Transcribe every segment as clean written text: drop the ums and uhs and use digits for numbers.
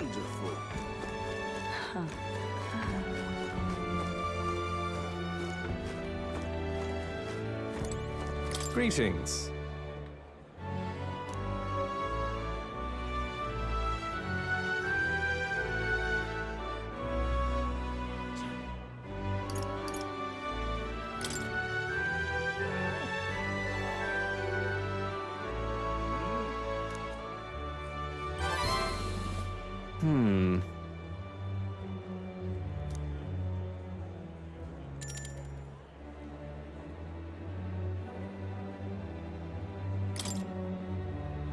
Wonderful. Greetings.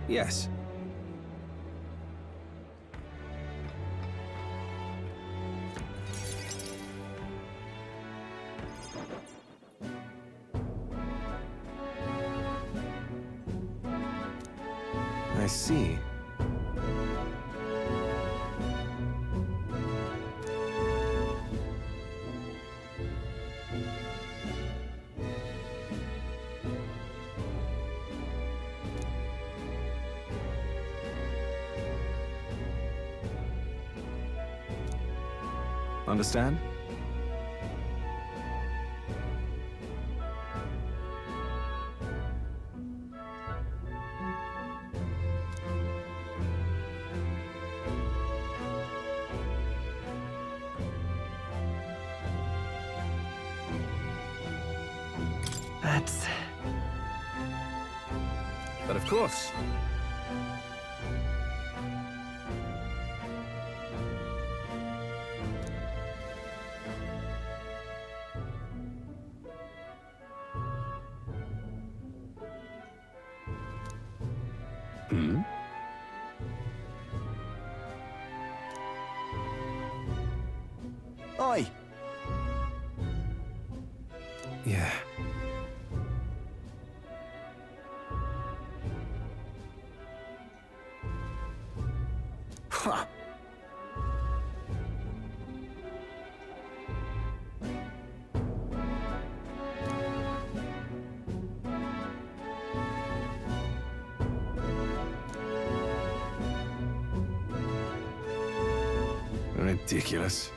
Yes. I see. Understand? That's... But of course. Hmm? Oi! Yeah. Ha! Ridiculous.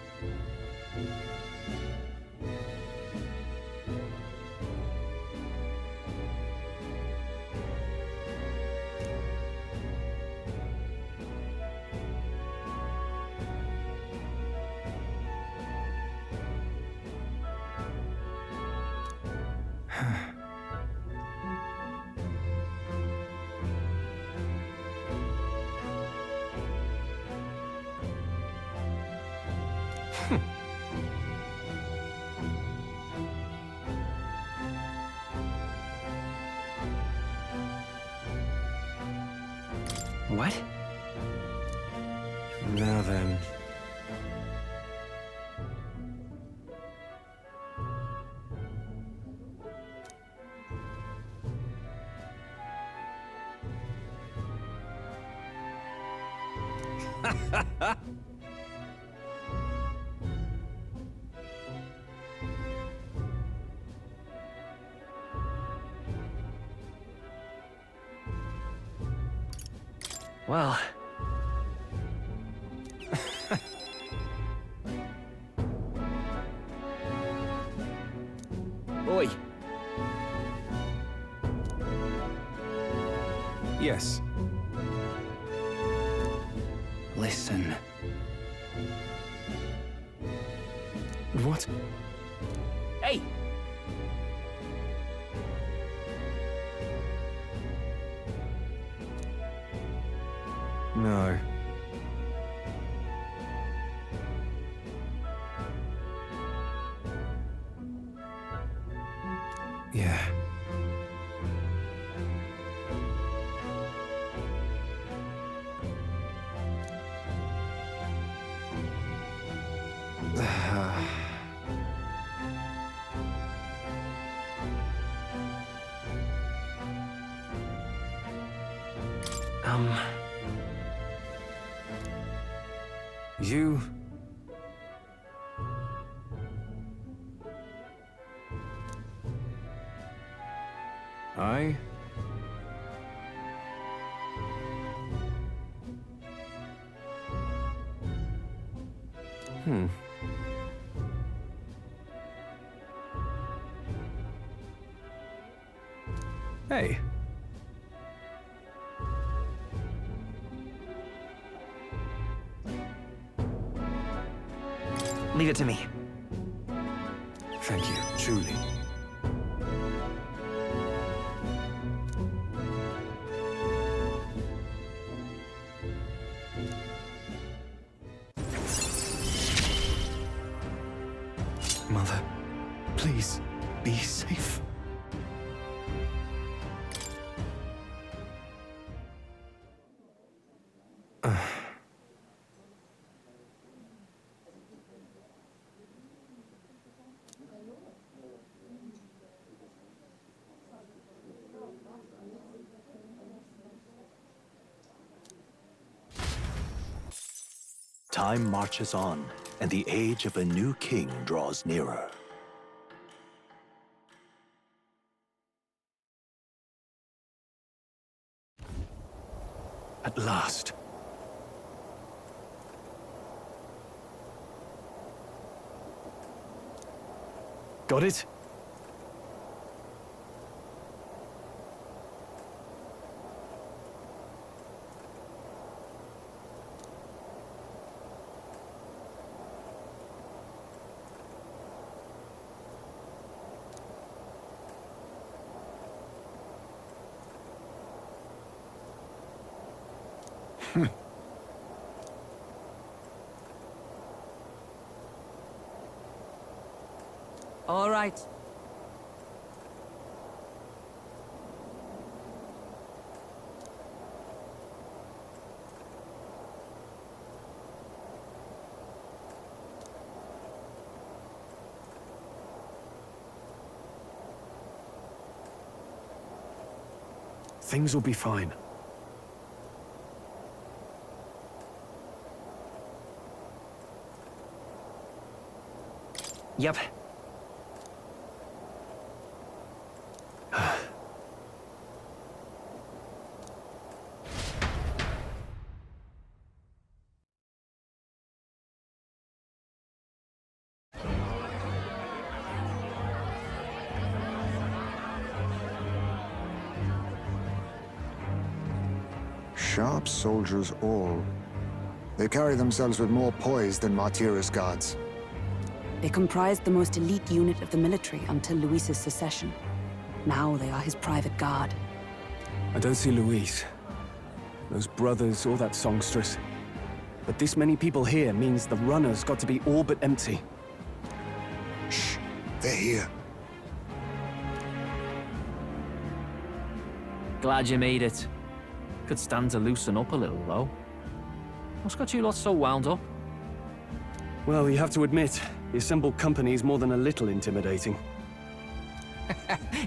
What? Now then. Well... Oi! Yes. Listen. What? Hey! No. Yeah. You... I... Hey. Leave it to me. Thank you, truly. Mother, please, be safe. Time marches on, and the age of a new king draws nearer. At last. Got it? All right. Things will be fine. Yep. Sharp soldiers all. They carry themselves with more poise than Martyrus guards. They comprised the most elite unit of the military until Luis's secession. Now they are his private guard. I don't see Luis, those brothers, or that songstress. But this many people here means the runner's got to be all but empty. Shh, they're here. Glad you made it. Could stand to loosen up a little, though. What's got you lot so wound up? Well, you have to admit, the assembled company is more than a little intimidating.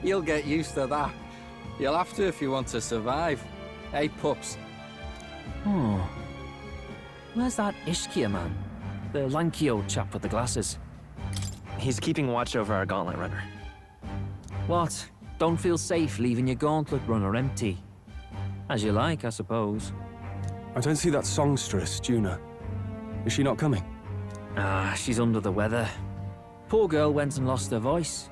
You'll get used to that. You'll have to if you want to survive. Hey, pups. Oh. Where's that Ishkia man? The lanky old chap with the glasses. He's keeping watch over our gauntlet runner. What? Don't feel safe leaving your gauntlet runner empty? As you like, I suppose. I don't see that songstress, Juna. Is she not coming? Ah, she's under the weather. Poor girl went and lost her voice.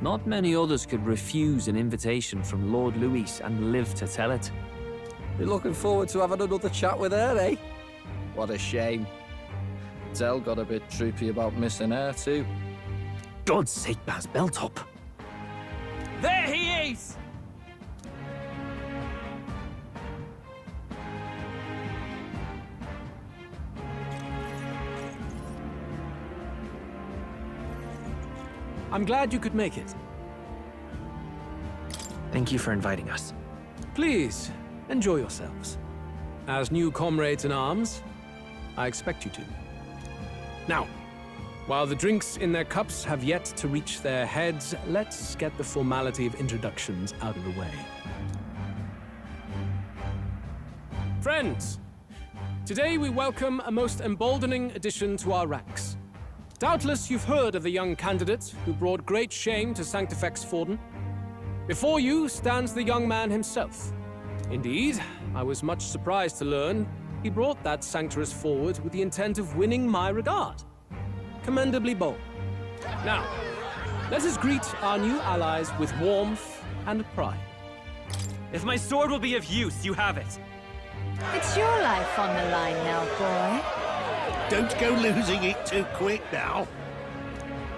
Not many others could refuse an invitation from Lord Luis and live to tell it. You're looking forward to having another chat with her, eh? What a shame. Zell got a bit droopy about missing her, too. God's sake, Baz, belt up. There he is! I'm glad you could make it. Thank you for inviting us. Please, enjoy yourselves. As new comrades in arms, I expect you to. Now, while the drinks in their cups have yet to reach their heads, let's get the formality of introductions out of the way. Friends, today we welcome a most emboldening addition to our ranks. Doubtless you've heard of the young candidate who brought great shame to Sanctifex Forden. Before you stands the young man himself. Indeed, I was much surprised to learn he brought that sanctuarist forward with the intent of winning my regard. commendably bold. Now, let us greet our new allies with warmth and pride. If my sword will be of use, you have it. It's your life on the line now, boy. Don't go losing it too quick now.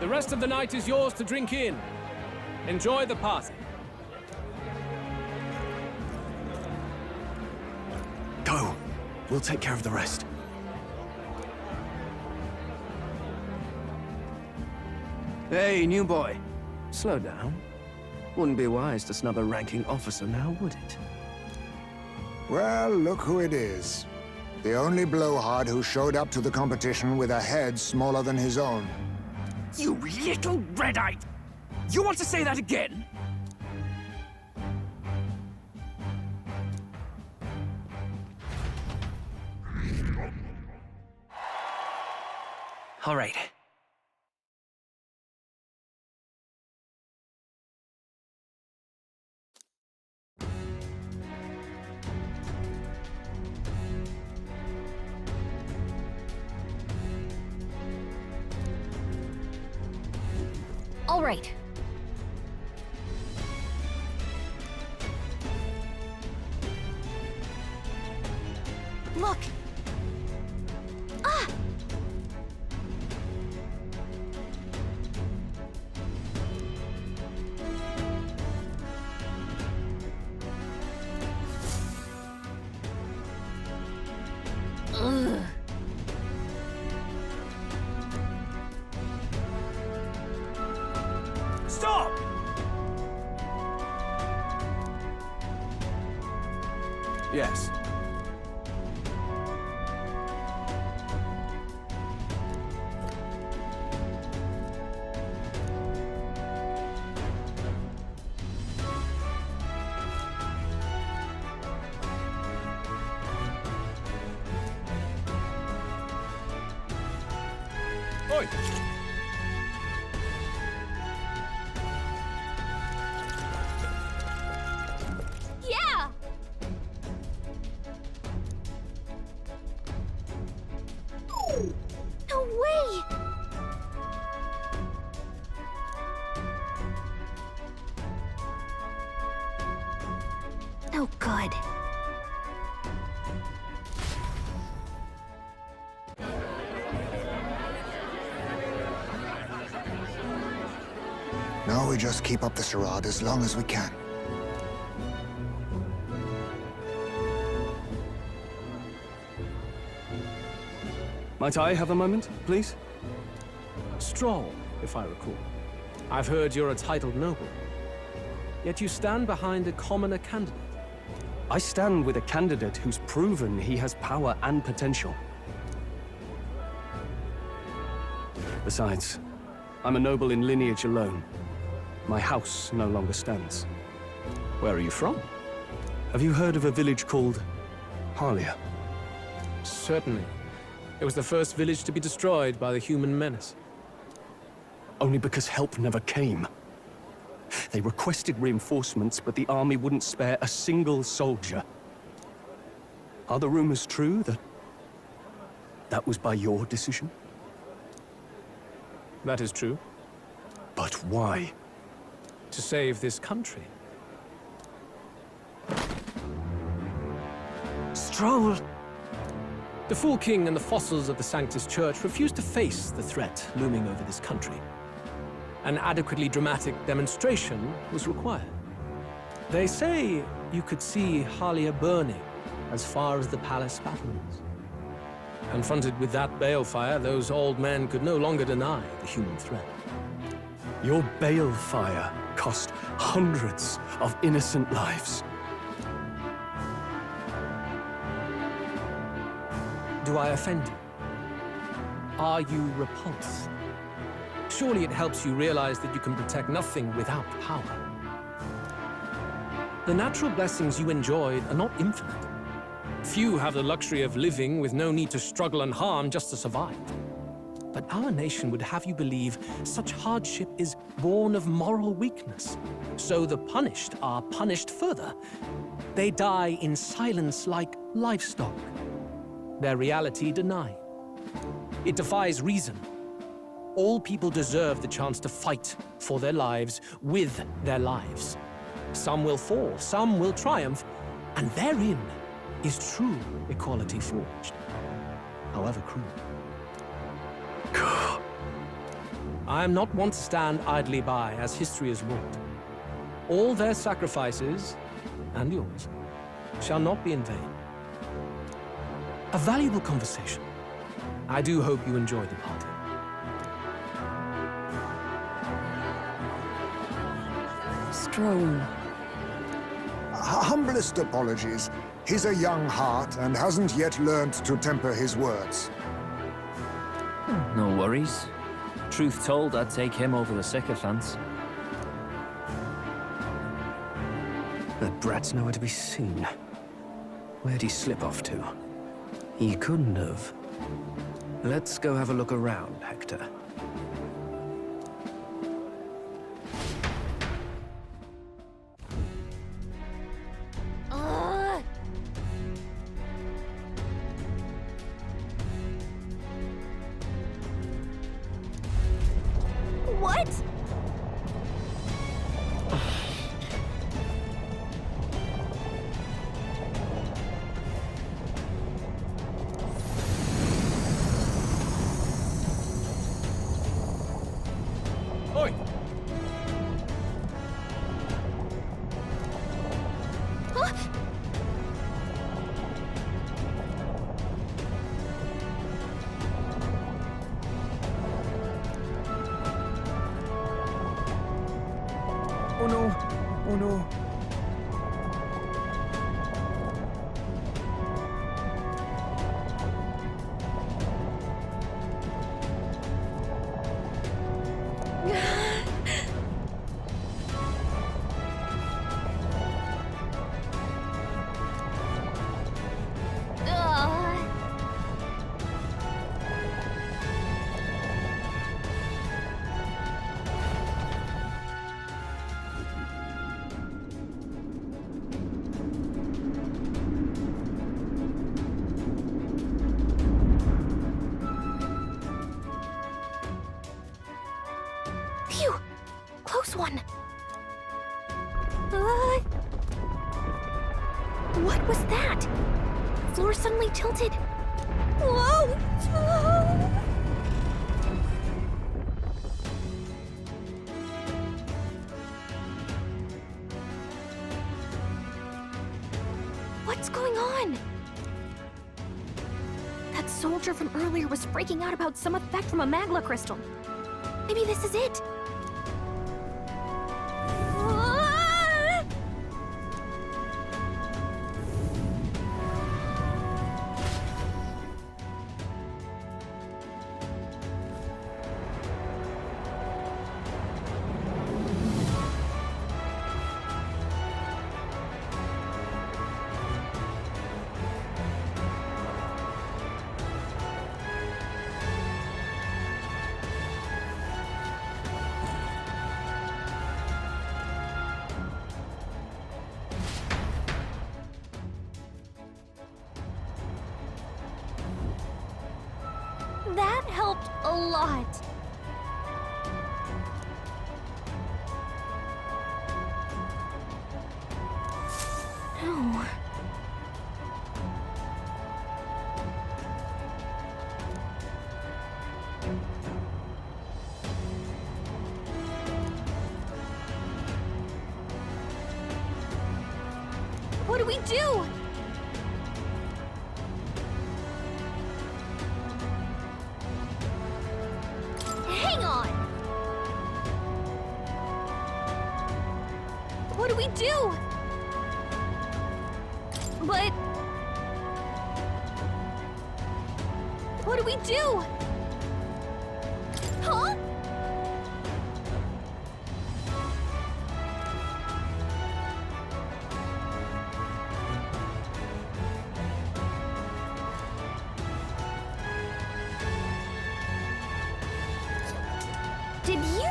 The rest of the night is yours to drink in. Enjoy the party. Go. We'll take care of the rest. Hey, new boy. Slow down. Wouldn't be wise to snub a ranking officer now, would it? Well, look who it is. The only blowhard who showed up to the competition with a head smaller than his own. You little red-eyed! You want to say that again? All right. All right. Look! Ah! Ugh. Stop! Yes. Oi! Yeah! No way! No good. Now we just keep up the charade as long as we can. Might I have a moment, please? Stroll, if I recall. I've heard you're a titled noble. Yet you stand behind a commoner candidate. I stand with a candidate who's proven he has power and potential. Besides, I'm a noble in lineage alone. My house no longer stands. Where are you from? Have you heard of a village called Harlia? Certainly. It was the first village to be destroyed by the human menace. Only because help never came. They requested reinforcements, but the army wouldn't spare a single soldier. Are the rumors true that was by your decision? That is true. But why? To save this country. Stroll! The Fool King and the fossils of the Sanctus Church refused to face the threat looming over this country. An adequately dramatic demonstration was required. They say you could see Harlia burning as far as the palace battlements. Confronted with that balefire, those old men could no longer deny the human threat. Your balefire cost hundreds of innocent lives. Do I offend you? Are you repulsed? Surely it helps you realize that you can protect nothing without power. The natural blessings you enjoyed are not infinite. Few have the luxury of living with no need to struggle and harm just to survive. But our nation would have you believe such hardship is born of moral weakness. So the punished are punished further. They die in silence like livestock. Their reality denied. It defies reason. All people deserve the chance to fight for their lives with their lives. Some will fall, some will triumph, and therein is true equality forged, however cruel. I am not one to stand idly by as history is wrought. All their sacrifices, and yours, shall not be in vain. A valuable conversation. I do hope you enjoyed the party. Strone. Humblest apologies. He's a young heart and hasn't yet learned to temper his words. No worries. Truth told, I'd take him over the sycophants. That brat's nowhere to be seen. Where'd he slip off to? He couldn't have. Let's go have a look around, Hector. What? Oi! Huh? Oh no! Oh no! Phew! Close one. What was that? The floor suddenly tilted. Whoa! What's going on? That soldier from earlier was freaking out about some effect from a magla crystal. Maybe this is it. Ah! That helped a lot. No. What do we do? Hang on! What do we do? But... what do we do? Huh? Did you?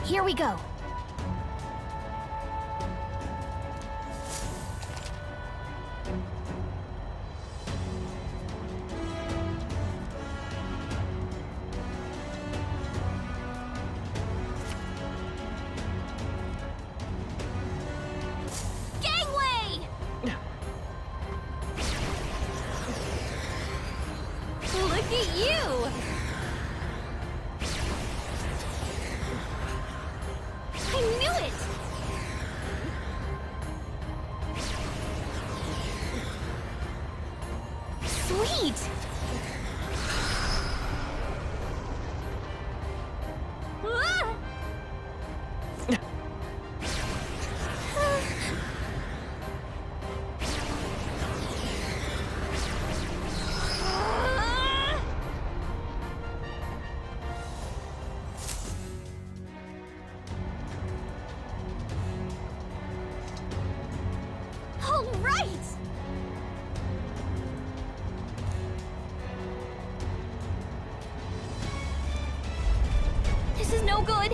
Here we go. Gangway! Look at you! I knew it! Sweet! Ah! All right! This is no good.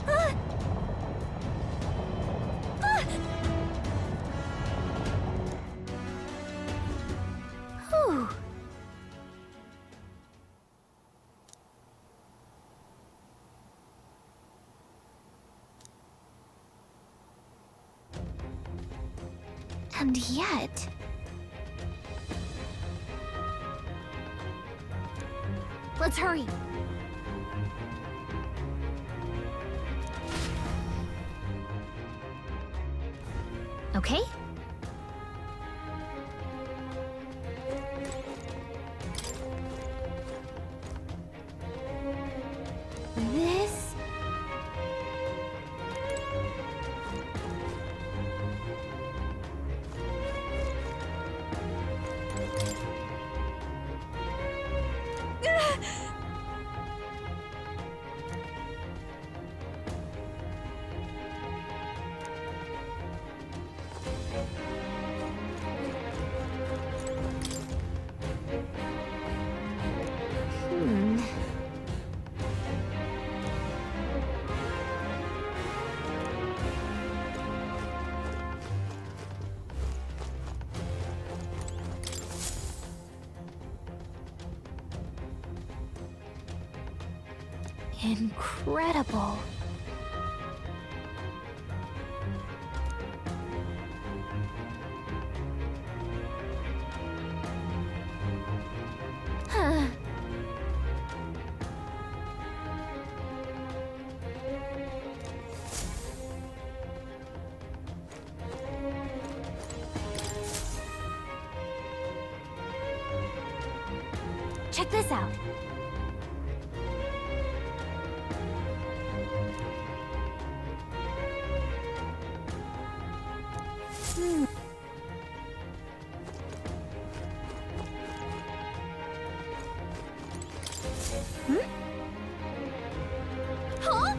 Ah! Ah! Whew. And yet... Let's hurry. Okay? This... Hmm. Incredible. Huh. Check this out. Huh?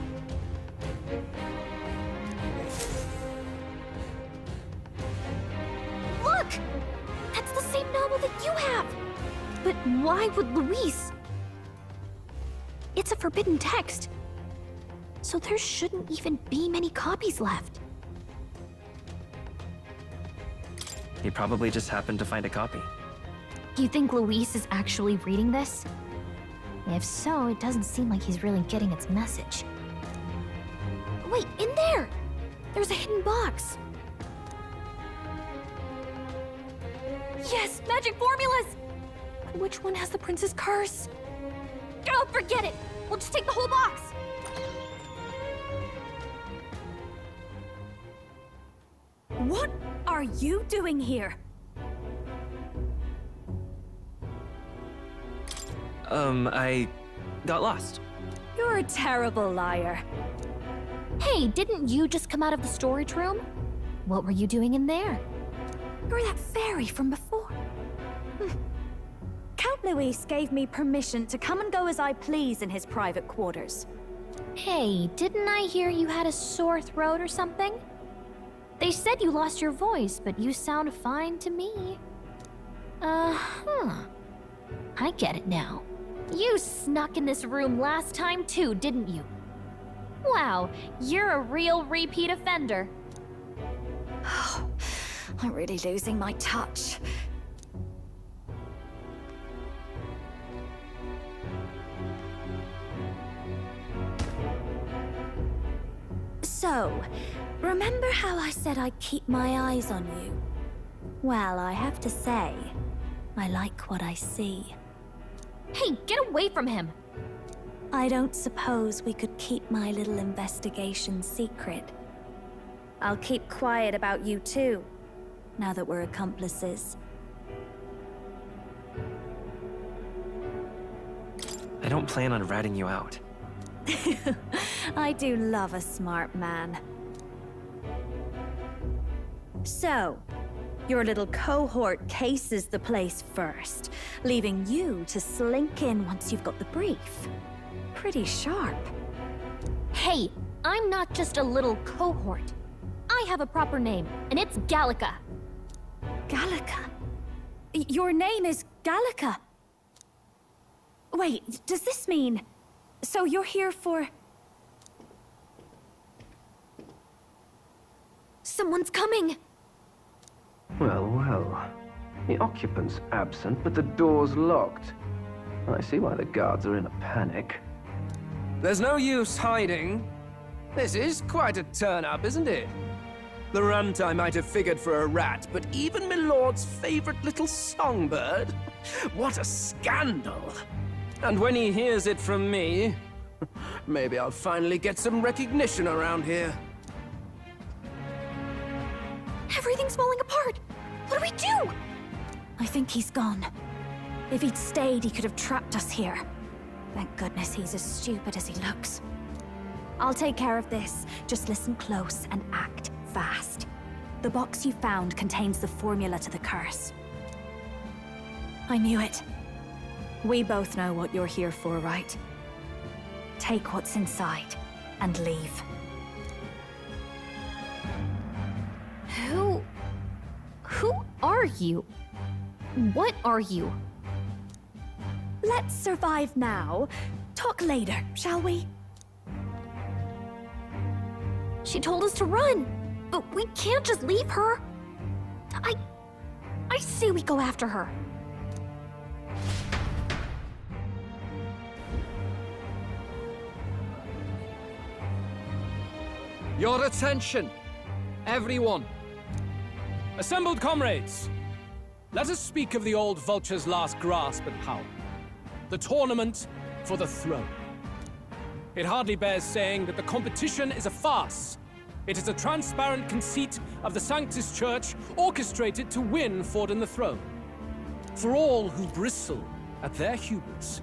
Look! That's the same novel that you have! But why would Luis? It's a forbidden text. So there shouldn't even be many copies left. He probably just happened to find a copy. You think Luis is actually reading this? If so, it doesn't seem like he's really getting its message. Wait, in there! There's a hidden box! Yes, magic formulas! But which one has the prince's curse? Oh, forget it! We'll just take the whole box! What are you doing here? I got lost. You're a terrible liar. Hey, didn't you just come out of the storage room? What were you doing in there? You're that fairy from before. Count Luis gave me permission to come and go as I please in his private quarters. Hey, didn't I hear you had a sore throat or something? They said you lost your voice, but you sound fine to me. I get it now. You snuck in this room last time too, didn't you? Wow, you're a real repeat offender. I'm really losing my touch. So, remember how I said I'd keep my eyes on you? Well, I have to say, I like what I see. Hey, get away from him! I don't suppose we could keep my little investigation secret. I'll keep quiet about you too, now that we're accomplices. I don't plan on ratting you out. I do love a smart man. So, your little cohort cases the place first, leaving you to slink in once you've got the brief. Pretty sharp. Hey, I'm not just a little cohort. I have a proper name, and it's Gallica. Gallica? Your name is Gallica? Wait, does this mean... So you're here for... Someone's coming! Well, well. The occupant's absent, but the door's locked. I see why the guards are in a panic. There's no use hiding. This is quite a turn-up, isn't it? The runtime might have figured for a rat, but even Milord's favorite little songbird? What a scandal! And when he hears it from me, maybe I'll finally get some recognition around here. Everything's falling apart! What do we do? I think he's gone. If he'd stayed, he could have trapped us here. Thank goodness he's as stupid as he looks. I'll take care of this. Just listen close and act fast. The box you found contains the formula to the curse. I knew it. We both know what you're here for, right? Take what's inside and leave. Who are you? What are you? Let's survive now. Talk later, shall we? She told us to run, but we can't just leave her. I say we go after her. Your attention, everyone. Assembled comrades, let us speak of the old vulture's last grasp at power. The tournament for the throne. It hardly bears saying that the competition is a farce. It is a transparent conceit of the Sanctus Church orchestrated to win Forden the throne. For all who bristle at their hubris,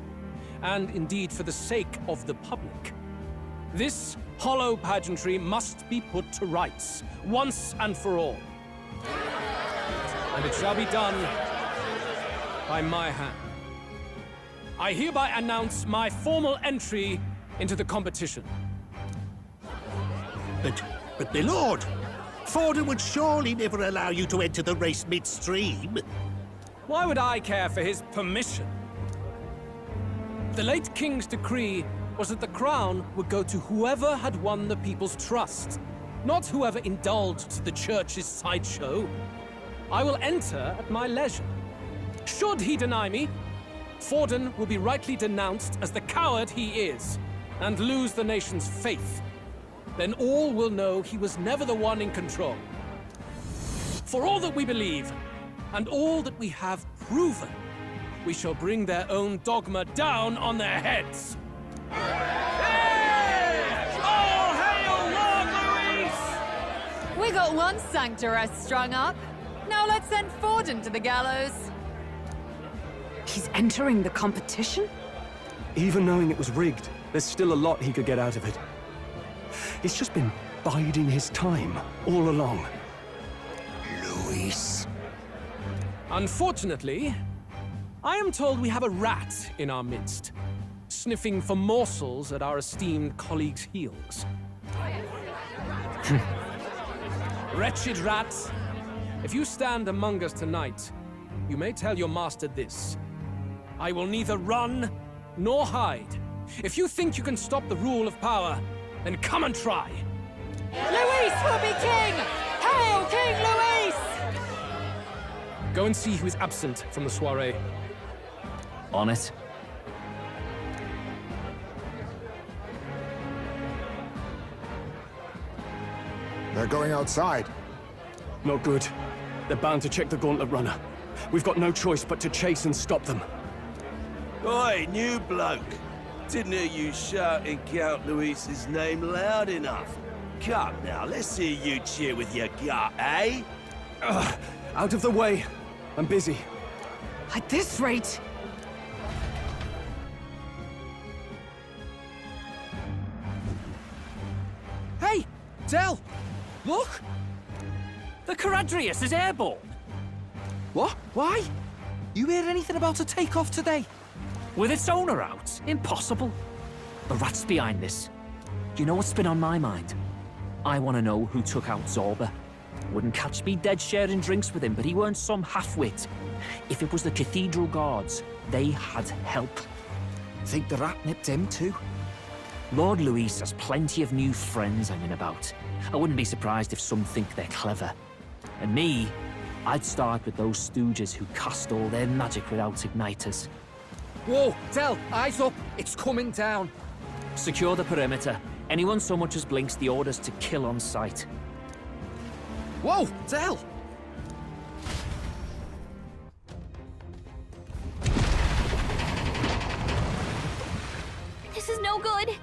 and indeed for the sake of the public, this hollow pageantry must be put to rights, once and for all. And it shall be done by my hand. I hereby announce my formal entry into the competition. But my lord, Forden would surely never allow you to enter the race midstream. Why would I care for his permission? The late king's decree was that the crown would go to whoever had won the people's trust, not whoever indulged the church's sideshow. I will enter at my leisure. Should he deny me, Forden will be rightly denounced as the coward he is, and lose the nation's faith. Then all will know he was never the one in control. For all that we believe, and all that we have proven, we shall bring their own dogma down on their heads. All hail Lord Luis! We got one sanctoress strung up. Now let's send Forden to the gallows. He's entering the competition? Even knowing it was rigged, there's still a lot he could get out of it. He's just been biding his time all along. Luis. Unfortunately, I am told we have a rat in our midst, sniffing for morsels at our esteemed colleagues' heels. Wretched rat, if you stand among us tonight, you may tell your master this. I will neither run nor hide. If you think you can stop the rule of power, then come and try. Luis will be king! Hail King Luis! Go and see who is absent from the soiree. On it. They're going outside. Not good. They're bound to check the Gauntlet Runner. We've got no choice but to chase and stop them. Oi, new bloke. Didn't hear you shouting Count Luis's name loud enough. Come now, let's hear you cheer with your gut, eh? Out of the way. I'm busy. At this rate... Hey! Del! Look! The Caradrius is airborne! What? Why? You hear anything about a takeoff today? With its owner out? Impossible. The rat's behind this. You know what's been on my mind? I want to know who took out Zorba. Wouldn't catch me dead sharing drinks with him, but he weren't some half-wit. If it was the Cathedral Guards, they had help. Think the rat nipped him too? Lord Luis has plenty of new friends hanging about. I wouldn't be surprised if some think they're clever. And me, I'd start with those stooges who cast all their magic without igniters. Whoa, Del, eyes up. It's coming down. Secure the perimeter. Anyone so much as blinks, the orders to kill on sight. Whoa, Del! This is no good.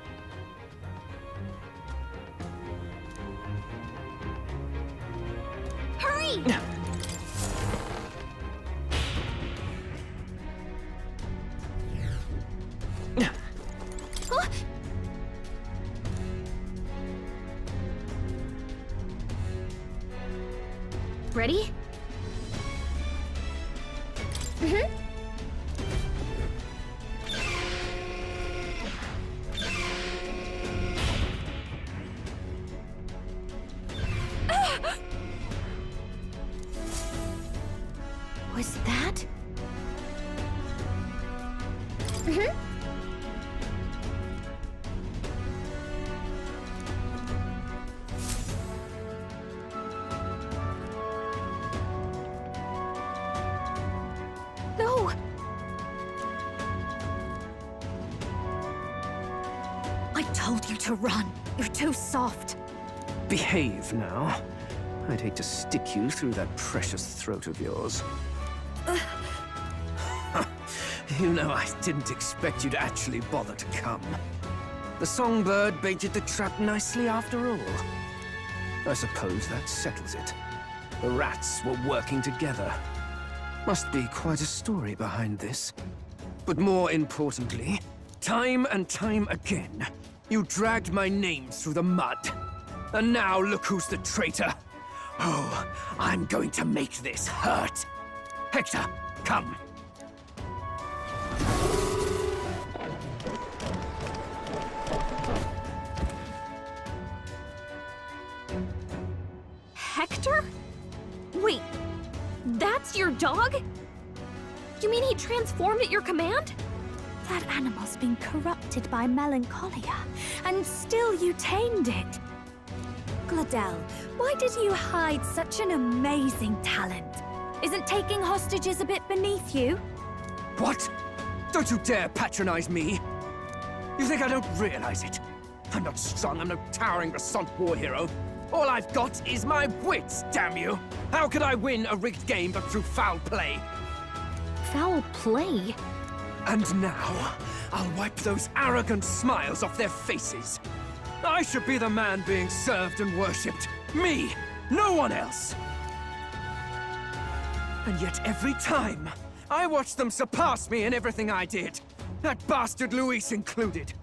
Hurry! Huh? Ready? Mm-hmm. Was that? Mm-hmm. No! I told you to run. You're too soft. Behave now. I'd hate to stick you through that precious throat of yours. You know, I didn't expect you to actually bother to come. The songbird baited the trap nicely after all. I suppose that settles it. The rats were working together. Must be quite a story behind this. But more importantly, time and time again, you dragged my name through the mud. And now look who's the traitor. Oh, I'm going to make this hurt. Hector, come. Hector? Wait, that's your dog? You mean he transformed at your command? That animal's been corrupted by melancholia, and still you tamed it. Gladel, why did you hide such an amazing talent? Isn't taking hostages a bit beneath you? What? Don't you dare patronize me! You think I don't realize it? I'm not strong, I'm no towering Resant war hero. All I've got is my wits, damn you! How could I win a rigged game but through foul play? Foul play? And now, I'll wipe those arrogant smiles off their faces. I should be the man being served and worshipped. Me, no one else. And yet every time, I watch them surpass me in everything I did. That bastard Luis included.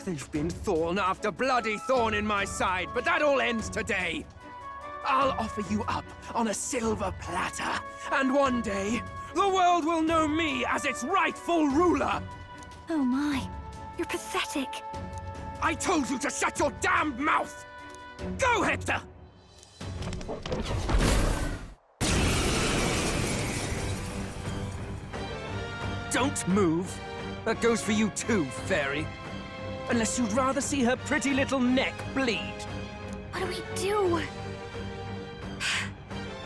They've been thorn after bloody thorn in my side, but that all ends today. I'll offer you up on a silver platter, and one day, the world will know me as its rightful ruler. Oh my, you're pathetic. I told you to shut your damned mouth! Go, Hector! Don't move. That goes for you too, fairy. Unless you'd rather see her pretty little neck bleed. What do we do?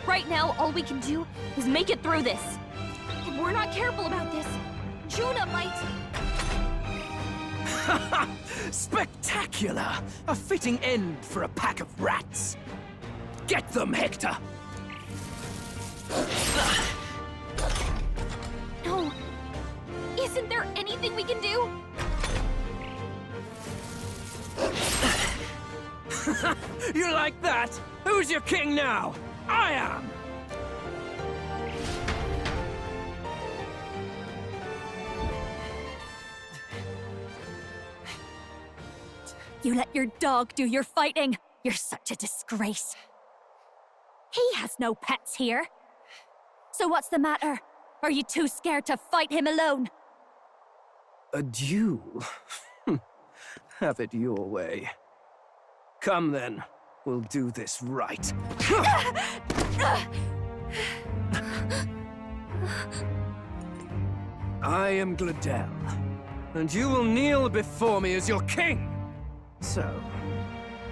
Right now, all we can do is make it through this. If we're not careful about this, Juna might... Spectacular! A fitting end for a pack of rats. Get them, Hector! No. Isn't there anything we can do? You like that? Who's your king now? I am! You let your dog do your fighting. You're such a disgrace. He has no pets here. So what's the matter? Are you too scared to fight him alone? A duel? Have it your way. Come then, we'll do this right. I am Gladel, and you will kneel before me as your king. So,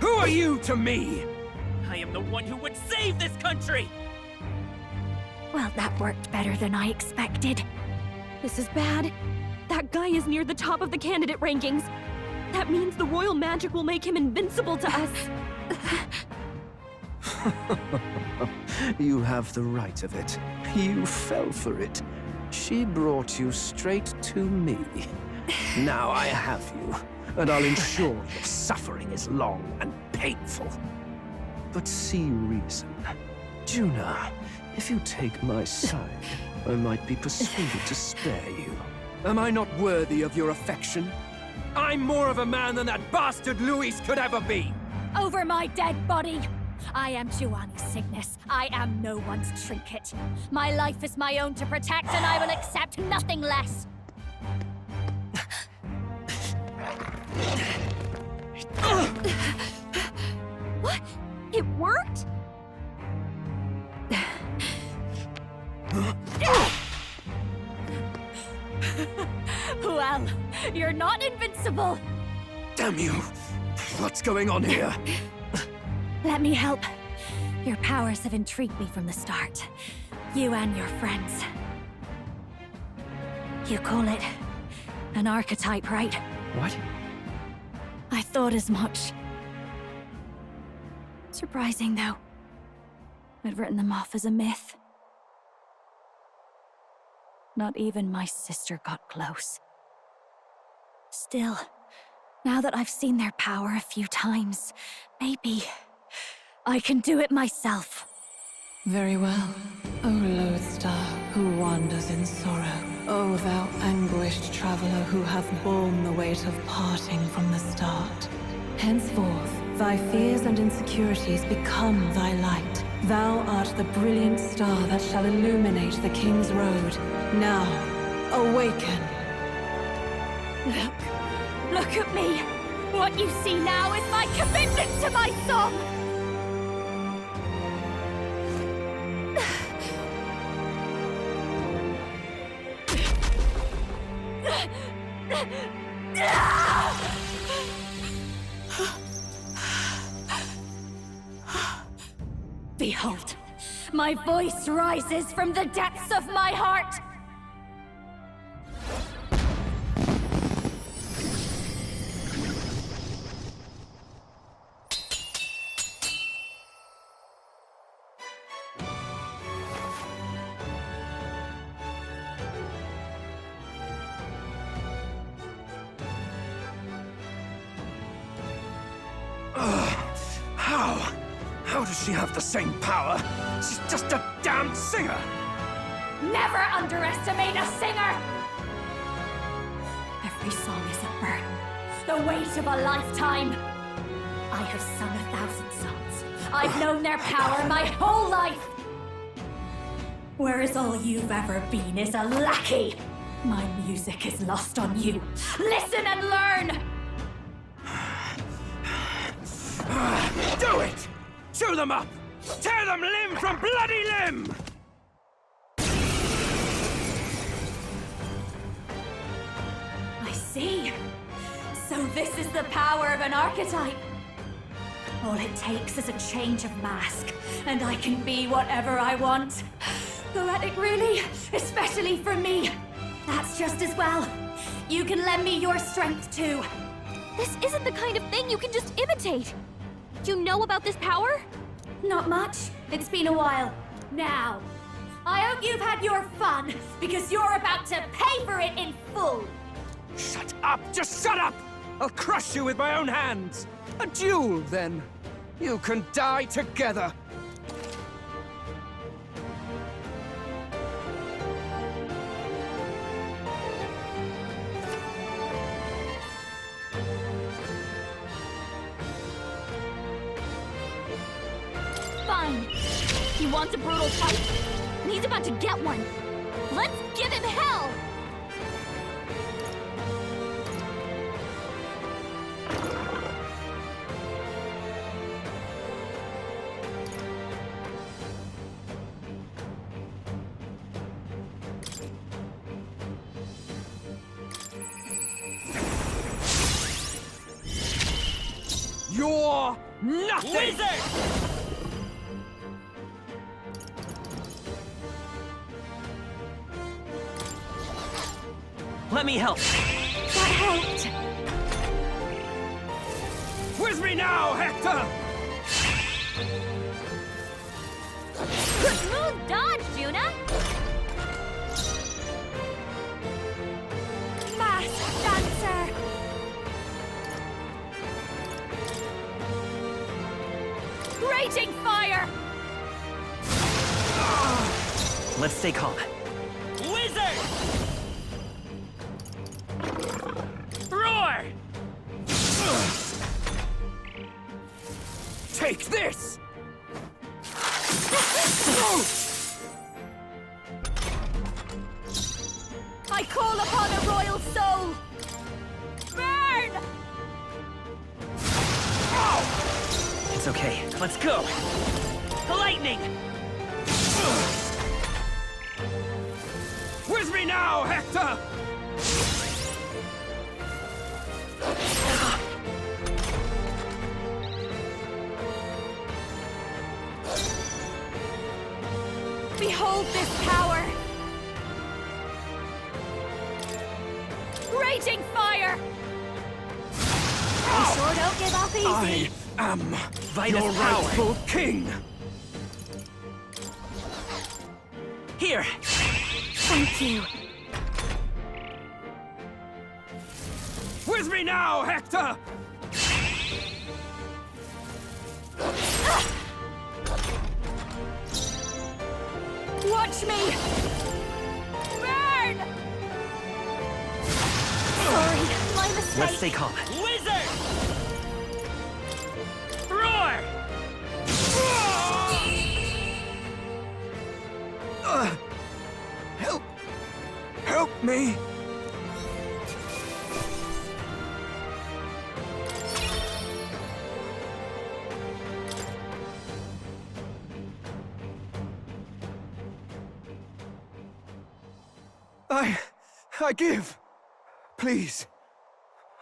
who are you to me? I am the one who would save this country! Well, that worked better than I expected. This is bad. That guy is near the top of the candidate rankings. That means the royal magic will make him invincible to us. You have the right of it. You fell for it. She brought you straight to me. Now I have you, and I'll ensure your suffering is long and painful. But see reason. Juna, if you take my side, I might be persuaded to spare you. Am I not worthy of your affection? I'm more of a man than that bastard Luis could ever be! Over my dead body! I am Giovanni Cygnus. I am no one's trinket. My life is my own to protect, and I will accept nothing less. What? It worked? Well, you're not invincible. Damn you! What's going on here? Let me help. Your powers have intrigued me from the start. You and your friends. You call it an archetype, right? What? I thought as much. Surprising, though. I'd written them off as a myth. Not even my sister got close. Still, now that I've seen their power a few times, maybe I can do it myself. Very well, O Lodestar, who wanders in sorrow. O thou anguished traveler who hath borne the weight of parting from the start. Henceforth, thy fears and insecurities become thy light. Thou art the brilliant star that shall illuminate the King's Road. Now, awaken! Look at me! What you see now is my commitment to my song! Behold, my voice rises from the depths of my heart! How does she have the same power? She's just a damn singer! Never underestimate a singer! Every song is a burden, the weight of a lifetime. I have sung 1,000 songs. I've known their power my whole life. Whereas all you've ever been is a lackey. My music is lost on you. Listen and learn! Do it! Chew them up! Tear them limb from bloody limb! see. So this is the power of an archetype. All it takes is a change of mask, and I can be whatever I want. Poetic, really? Especially for me. That's just as well. You can lend me your strength, too. This isn't the kind of thing you can just imitate. You know about this power? Not much. It's been a while. Now, I hope you've had your fun, because you're about to pay for it in full. Shut up! Just shut up! I'll crush you with my own hands! A duel, then. You can die together. Fine. He wants a brutal fight, and he's about to get one. Let's give him hell! You're nothing! Wizard! Let me help. That helped. With me now, Hector! Smooth dodge, Juna! Masked dancer! Raging fire! Let's stay calm. Wizard! Roar! Take this! I call upon a royal soul! Burn! It's okay. Let's go. Lightning! With me now, Hector! Behold this power! Raging fire! You sure don't give up easy. I am Vitus your power. rightful king! Here! Thank you. With me now, Hector! Watch me! Burn! Sorry, my mistake. Let's stay calm. Wizard! Roar! Help! Help me! I give. Please.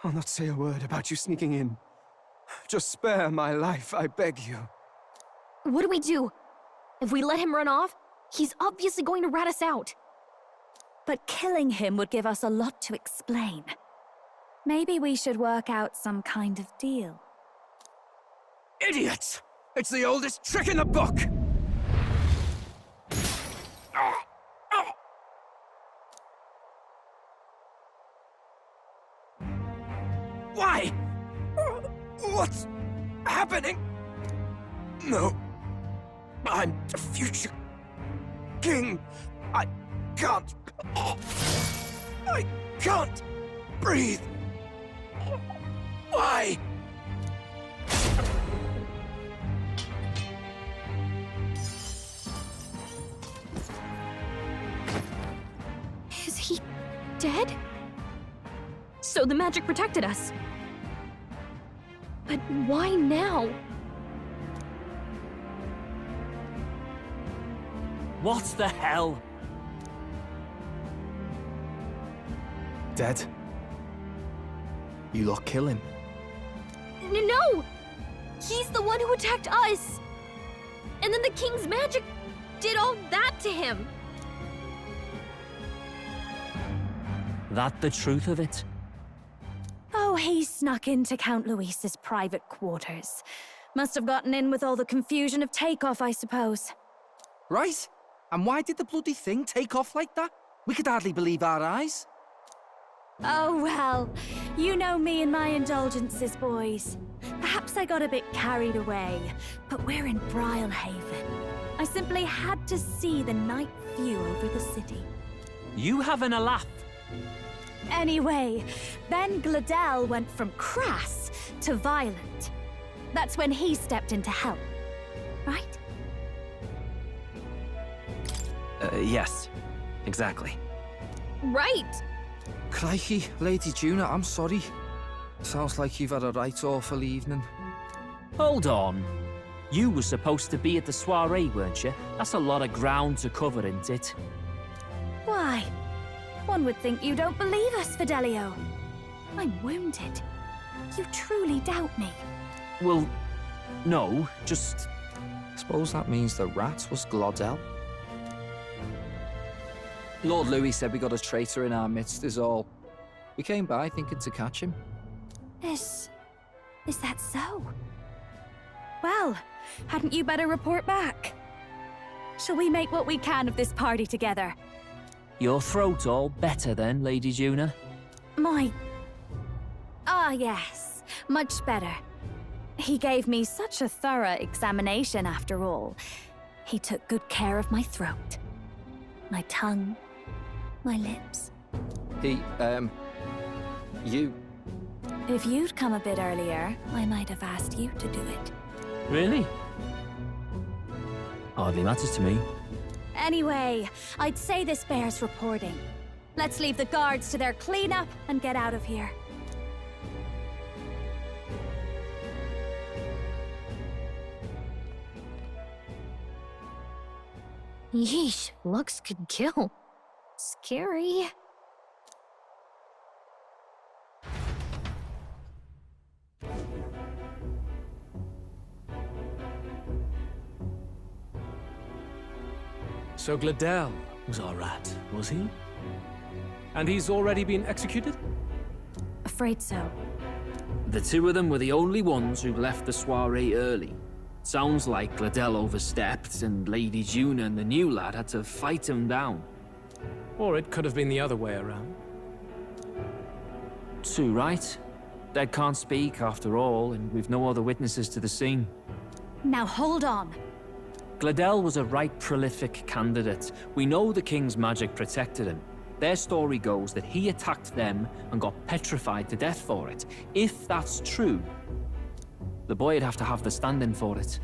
I'll not say a word about you sneaking in. Just spare my life, I beg you. What do we do? If we let him run off, he's obviously going to rat us out. But killing him would give us a lot to explain. Maybe we should work out some kind of deal. Idiots! It's the oldest trick in the book! Why? What's happening? No. I'm the future king. I can't. I can't breathe. Why? Is he dead? So the magic protected us. But why now? What the hell? Dead? You lot kill him. No! He's the one who attacked us! And then the king's magic did all that to him! That the truth of it? Oh, he snuck into Count Luis's private quarters. Must have gotten in with all the confusion of takeoff, I suppose. Right? And why did the bloody thing take off like that? We could hardly believe our eyes. Oh, well, you know me and my indulgences, boys. Perhaps I got a bit carried away, but we're in Brilehaven. I simply had to see the night view over the city. You having a laugh? Anyway, then Gladel went from crass to violent. That's when he stepped in to help, right? Yes. Exactly. Right! Crikey, Lady Juna, I'm sorry. Sounds like you've had a right awful evening. Hold on. You were supposed to be at the soiree, weren't you? That's a lot of ground to cover, isn't it? Why? One would think you don't believe us, Fidelio. I'm wounded. You truly doubt me. Well, no, just... Suppose that means the rat was Glodell? Lord Louis said we got a traitor in our midst is all. We came by thinking to catch him. Is that so? Well, hadn't you better report back? Shall we make what we can of this party together? Your throat all better then, Lady Juna? Yes, much better. He gave me such a thorough examination after all. He took good care of my throat, my tongue, my lips. You... If you'd come a bit earlier, I might have asked you to do it. Really? Hardly matters to me. Anyway, I'd say this bears reporting. Let's leave the guards to their cleanup and get out of here. Yeesh, looks could kill. Scary. So Gladel was our rat, was he? And he's already been executed? Afraid so. The two of them were the only ones who left the soiree early. Sounds like Gladel overstepped, and Lady Juna and the new lad had to fight him down. Or it could have been the other way around. Too right. Dead can't speak, after all, and we've no other witnesses to the scene. Now hold on. Gladel was a right prolific candidate. We know the king's magic protected him. Their story goes that he attacked them and got petrified to death for it. If that's true, the boy'd have to have the stand-in for it.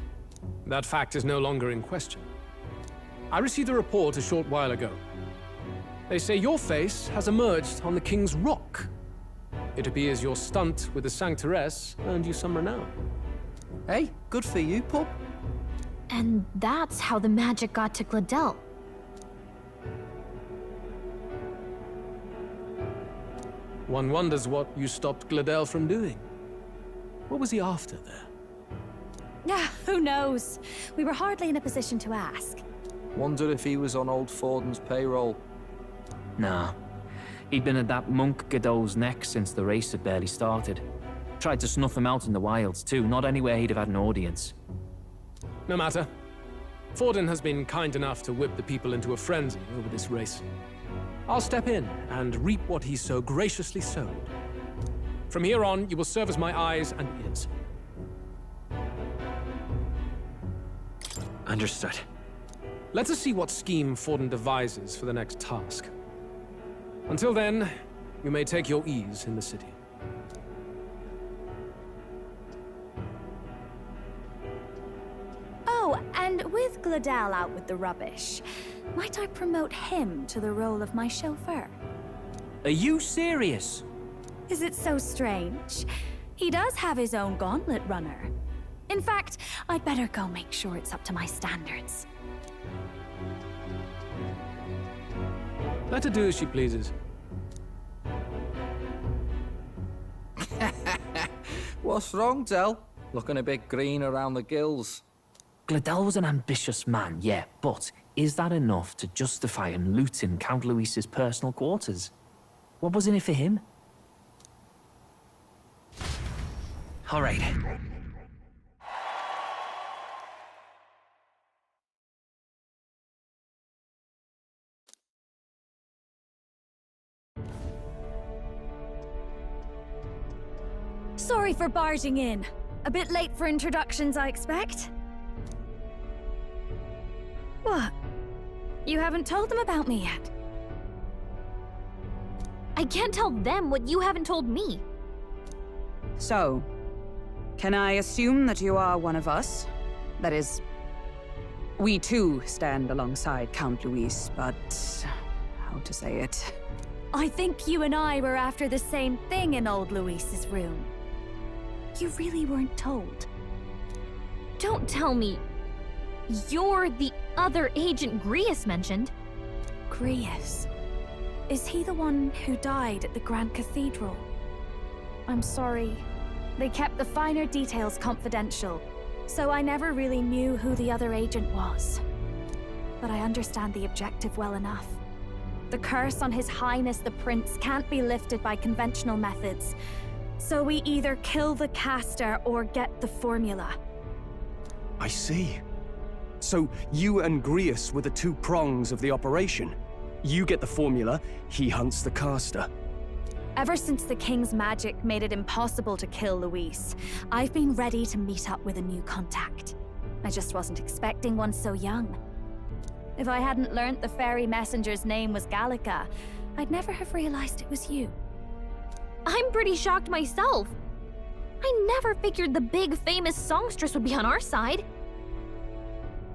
That fact is no longer in question. I received a report a short while ago. They say your face has emerged on the King's Rock. It appears your stunt with the Sanctoress earned you some renown. Hey, good for you, pup. And that's how the magic got to Gladel. One wonders what you stopped Gladel from doing. What was he after there? Who knows? We were hardly in a position to ask. Wonder if he was on old Forden's payroll. Nah. He'd been at that monk Godot's neck since the race had barely started. Tried to snuff him out in the wilds too, not anywhere he'd have had an audience. No matter. Forden has been kind enough to whip the people into a frenzy over this race. I'll step in and reap what he so graciously sowed. From here on, you will serve as my eyes and ears. Understood. Let us see what scheme Forden devises for the next task. Until then, you may take your ease in the city. Oh, and with Gladel out with the rubbish, might I promote him to the role of my chauffeur? Are you serious? Is it so strange? He does have his own gauntlet runner. In fact, I'd better go make sure it's up to my standards. Let her do as she pleases. What's wrong, Del? Looking a bit green around the gills. Gladel was an ambitious man, yeah, but is that enough to justify him looting Count Luis's personal quarters? What was in it for him? All right. Sorry for barging in. A bit late for introductions, I expect. What? You haven't told them about me yet? I can't tell them what you haven't told me. So, can I assume that you are one of us? That is, we too stand alongside Count Luis, but how to say it? I think you and I were after the same thing in old Luis's room. You really weren't told. Don't tell me you're the other agent Grius mentioned. Grius? Is he the one who died at the Grand Cathedral? I'm sorry. They kept the finer details confidential, so I never really knew who the other agent was. But I understand the objective well enough. The curse on His Highness the Prince can't be lifted by conventional methods, so we either kill the caster or get the formula. I see. So you and Grius were the two prongs of the operation. You get the formula, he hunts the caster. Ever since the King's magic made it impossible to kill Luis, I've been ready to meet up with a new contact. I just wasn't expecting one so young. If I hadn't learnt the fairy messenger's name was Gallica, I'd never have realized it was you. I'm pretty shocked myself. I never figured the big famous songstress would be on our side.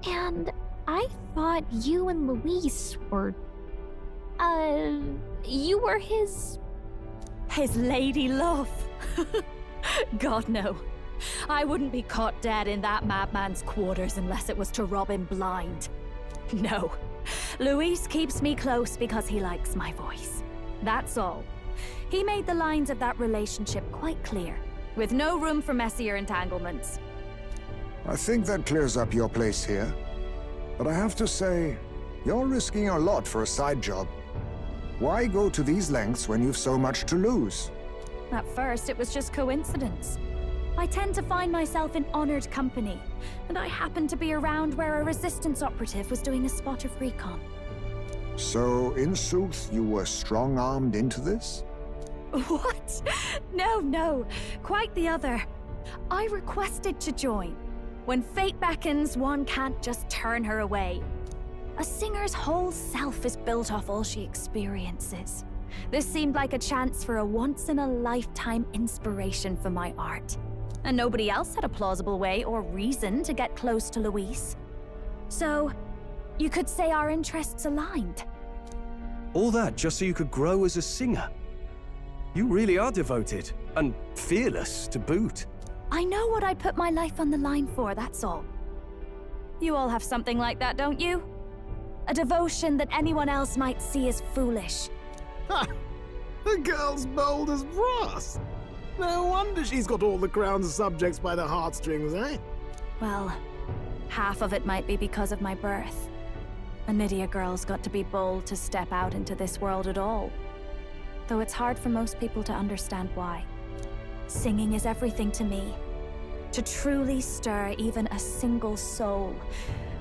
And I thought you and Luis were... you were his... His lady love. God, no. I wouldn't be caught dead in that madman's quarters unless it was to rob him blind. No. Luis keeps me close because he likes my voice. That's all. He made the lines of that relationship quite clear, with no room for messier entanglements. I think that clears up your place here. But I have to say, you're risking a lot for a side job. Why go to these lengths when you've so much to lose? At first, it was just coincidence. I tend to find myself in honored company, and I happened to be around where a resistance operative was doing a spot of recon. So, in sooth, you were strong-armed into this? What? No. Quite the other. I requested to join. When fate beckons, one can't just turn her away. A singer's whole self is built off all she experiences. This seemed like a chance for a once-in-a-lifetime inspiration for my art. And nobody else had a plausible way or reason to get close to Luis. So, you could say our interests aligned. All that just so you could grow as a singer. You really are devoted, and fearless to boot. I know what I'd put my life on the line for, that's all. You all have something like that, don't you? A devotion that anyone else might see as foolish. Ha! The girl's bold as brass. No wonder she's got all the crown's subjects by the heartstrings, eh? Well, half of it might be because of my birth. A Nydia girl's got to be bold to step out into this world at all. Though it's hard for most people to understand why. Singing is everything to me. To truly stir even a single soul,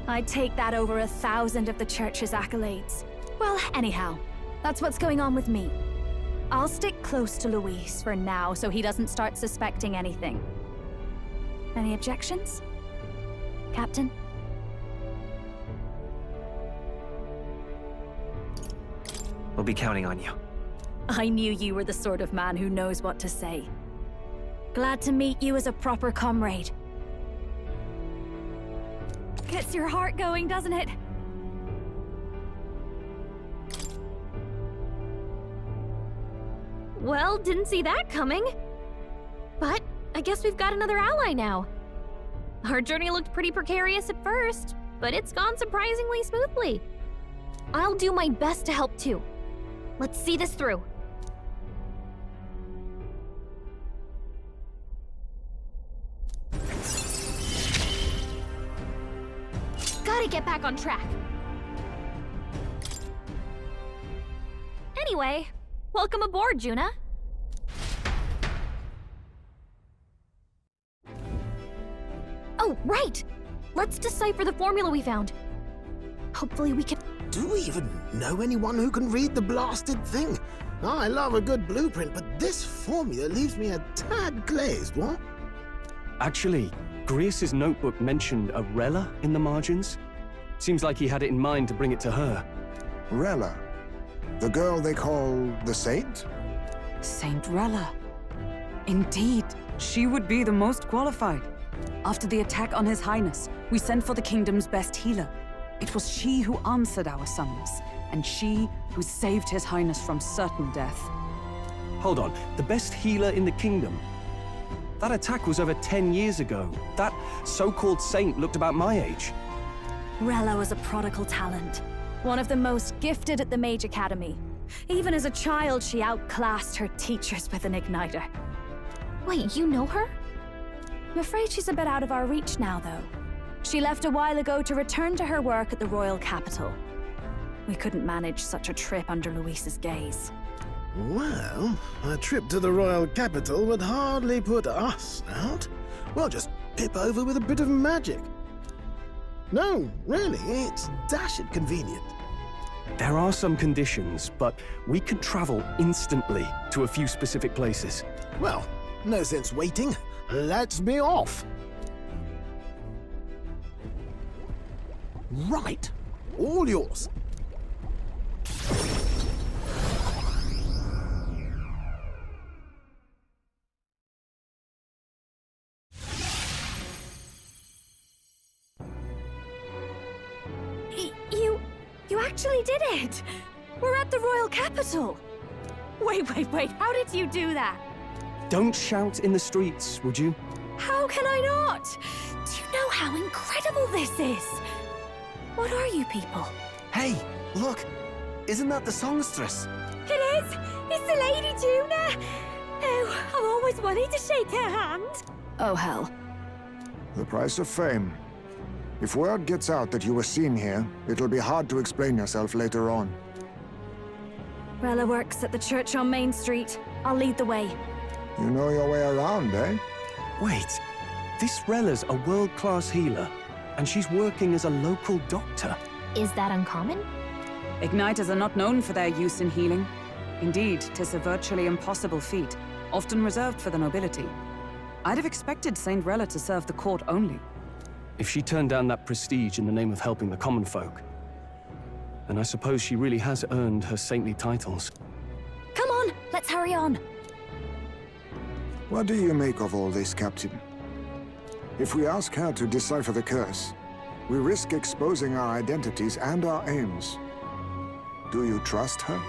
I'd take that over 1,000 of the church's accolades. Well, anyhow, that's what's going on with me. I'll stick close to Luis for now so he doesn't start suspecting anything. Any objections? Captain? We'll be counting on you. I knew you were the sort of man who knows what to say. Glad to meet you as a proper comrade. Gets your heart going, doesn't it? Well, didn't see that coming. But I guess we've got another ally now. Our journey looked pretty precarious at first, but it's gone surprisingly smoothly. I'll do my best to help too. Let's see this through. gotta get back on track. Anyway, welcome aboard, Juna. Oh, right! Let's decipher the formula we found. Hopefully we can... Do we even know anyone who can read the blasted thing? I love a good blueprint, but this formula leaves me a tad glazed, what? Actually, Grease's notebook mentioned a Rella in the margins. Seems like he had it in mind to bring it to her. Rella? The girl they call the Saint? Saint Rella. Indeed, she would be the most qualified. After the attack on His Highness, we sent for the kingdom's best healer. It was she who answered our summons, and she who saved His Highness from certain death. Hold on, the best healer in the kingdom? That attack was over 10 years ago. That so-called saint looked about my age. Rella was a prodigal talent, one of the most gifted at the Mage Academy. Even as a child, she outclassed her teachers with an igniter. Wait, you know her? I'm afraid she's a bit out of our reach now, though. She left a while ago to return to her work at the royal capital. We couldn't manage such a trip under Luis's gaze. Well, a trip to the royal capital would hardly put us out. We'll just pip over with a bit of magic. No, really, it's dashed convenient. There are some conditions, but we can travel instantly to a few specific places. Well, no sense waiting. Let's be off. Right. All yours. You actually did it! We're at the royal capital! Wait, how did you do that? Don't shout in the streets, would you? How can I not? Do you know how incredible this is? What are you people? Hey, look! Isn't that the songstress? It is! It's the Lady Juna! Oh, I've always wanted to shake her hand. Oh, hell. The price of fame. If word gets out that you were seen here, it'll be hard to explain yourself later on. Rella works at the church on Main Street. I'll lead the way. You know your way around, eh? Wait, this Rella's a world-class healer, and she's working as a local doctor. Is that uncommon? Igniters are not known for their use in healing. Indeed, 'tis a virtually impossible feat, often reserved for the nobility. I'd have expected Saint Rella to serve the court only. If she turned down that prestige in the name of helping the common folk, then I suppose she really has earned her saintly titles. Come on, let's hurry on. What do you make of all this, Captain? If we ask her to decipher the curse, we risk exposing our identities and our aims. Do you trust her?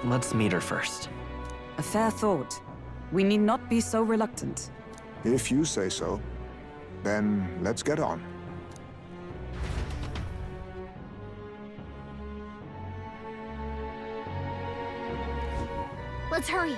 Let's meet her first. A fair thought. We need not be so reluctant. If you say so, then let's get on. Let's hurry.